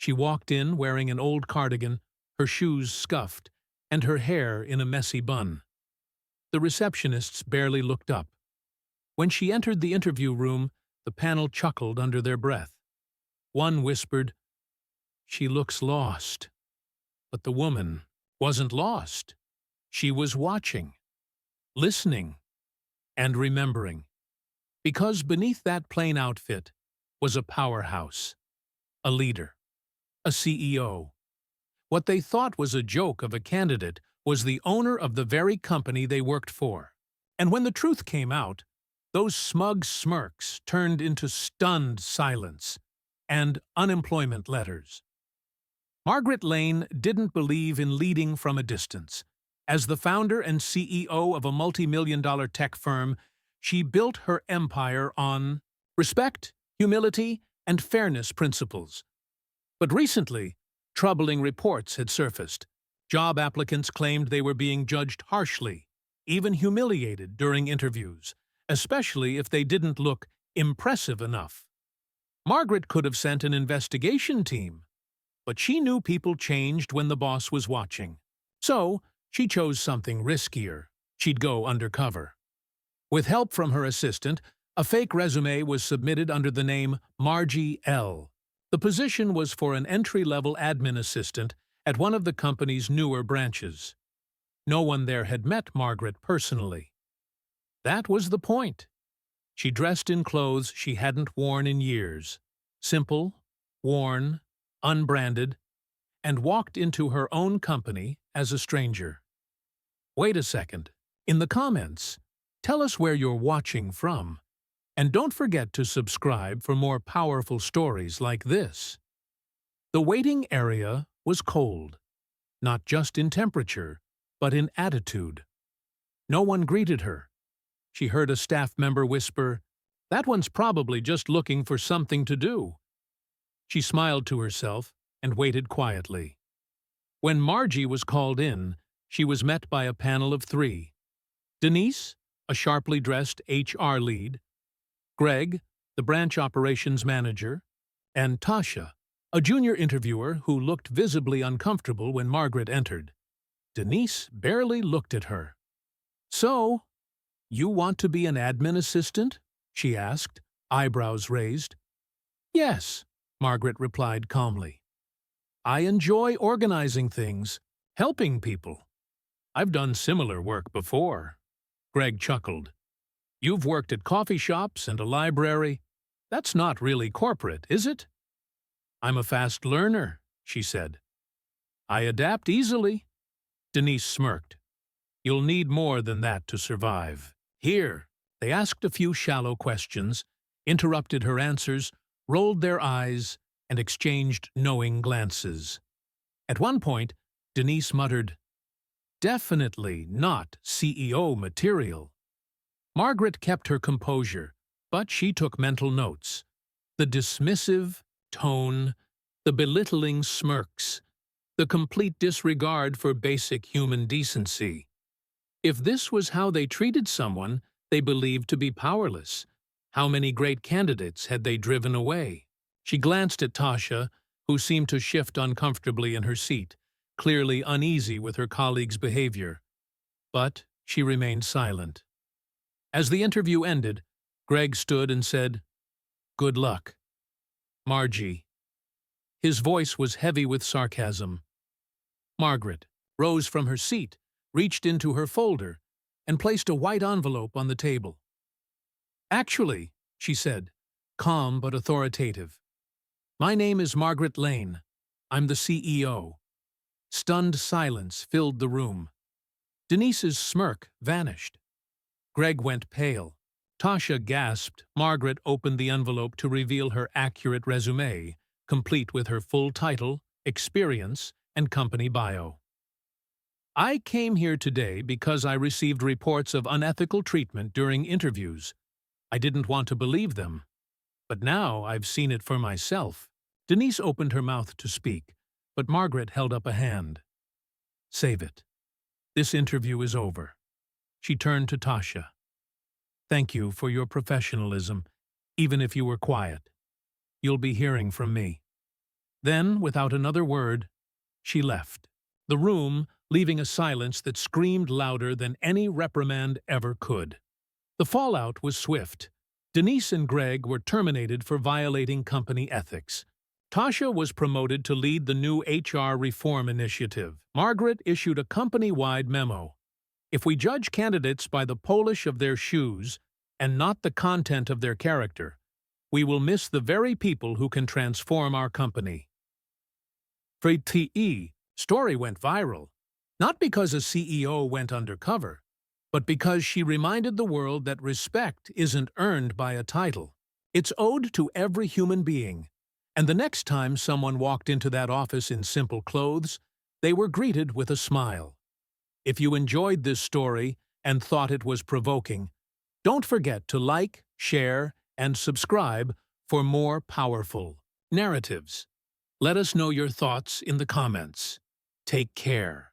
She walked in wearing an old cardigan, her shoes scuffed, and her hair in a messy bun. The receptionists barely looked up. When she entered the interview room, the panel chuckled under their breath. One whispered, "She looks lost." But the woman wasn't lost. She was watching, listening, and remembering. Because beneath that plain outfit was a powerhouse, a leader, a CEO. What they thought was a joke of a candidate was the owner of the very company they worked for. And when the truth came out, those smug smirks turned into stunned silence and unemployment letters. Margaret Lane didn't believe in leading from a distance. As the founder and CEO of a multi-million-dollar tech firm, she built her empire on respect, humility, and fairness principles. But recently, troubling reports had surfaced. Job applicants claimed they were being judged harshly, even humiliated during interviews, especially if they didn't look impressive enough. Margaret could have sent an investigation team, but she knew people changed when the boss was watching. So, she chose something riskier. She'd go undercover. With help from her assistant, a fake resume was submitted under the name Margie L. The position was for an entry-level admin assistant at one of the company's newer branches. No one there had met Margaret personally. That was the point. She dressed in clothes she hadn't worn in years, simple, worn, unbranded, and walked into her own company as a stranger. Wait a second. In the comments, tell us where you're watching from. And don't forget to subscribe for more powerful stories like this. The waiting area was cold, not just in temperature, but in attitude. No one greeted her. She heard a staff member whisper, "That one's probably just looking for something to do." She smiled to herself and waited quietly. When Margie was called in, she was met by a panel of three. Denise, a sharply dressed HR lead, Greg, the branch operations manager, and Tasha, a junior interviewer who looked visibly uncomfortable when Margaret entered. Denise barely looked at her. "So, you want to be an admin assistant?" she asked, eyebrows raised. "Yes," Margaret replied calmly. "I enjoy organizing things, helping people. I've done similar work before." Greg chuckled. "You've worked at coffee shops and a library. That's not really corporate, is it?" "I'm a fast learner," she said. "I adapt easily." Denise smirked. "You'll need more than that to survive. Here." They asked a few shallow questions, interrupted her answers, rolled their eyes, and exchanged knowing glances. At one point, Denise muttered, "Definitely not CEO material." Margaret kept her composure, but she took mental notes. The dismissive tone, the belittling smirks, the complete disregard for basic human decency. If this was how they treated someone they believed to be powerless, how many great candidates had they driven away? She glanced at Tasha, who seemed to shift uncomfortably in her seat, clearly uneasy with her colleague's behavior. But she remained silent. As the interview ended, Greg stood and said, "Good luck, Margie." His voice was heavy with sarcasm. Margaret rose from her seat, reached into her folder, and placed a white envelope on the table. "Actually," she said, calm but authoritative, "my name is Margaret Lane. I'm the CEO." Stunned silence filled the room. Denise's smirk vanished. Greg went pale. Tasha gasped. Margaret opened the envelope to reveal her accurate resume, complete with her full title, experience, and company bio. "I came here today because I received reports of unethical treatment during interviews. I didn't want to believe them. But now I've seen it for myself." Denise opened her mouth to speak, but Margaret held up a hand. "Save it. This interview is over." She turned to Tasha. "Thank you for your professionalism, even if you were quiet. You'll be hearing from me." Then, without another word, she left the room, leaving a silence that screamed louder than any reprimand ever could. The fallout was swift. Denise and Greg were terminated for violating company ethics. Tasha was promoted to lead the new HR reform initiative. Margaret issued a company-wide memo. If we judge candidates by the polish of their shoes and not the content of their character, we will miss the very people who can transform our company. FreeTE story went viral, not because a CEO went undercover, but because she reminded the world that respect isn't earned by a title. It's owed to every human being. And the next time someone walked into that office in simple clothes, they were greeted with a smile. If you enjoyed this story and thought it was provoking, don't forget to like, share, and subscribe for more powerful narratives. Let us know your thoughts in the comments. Take care.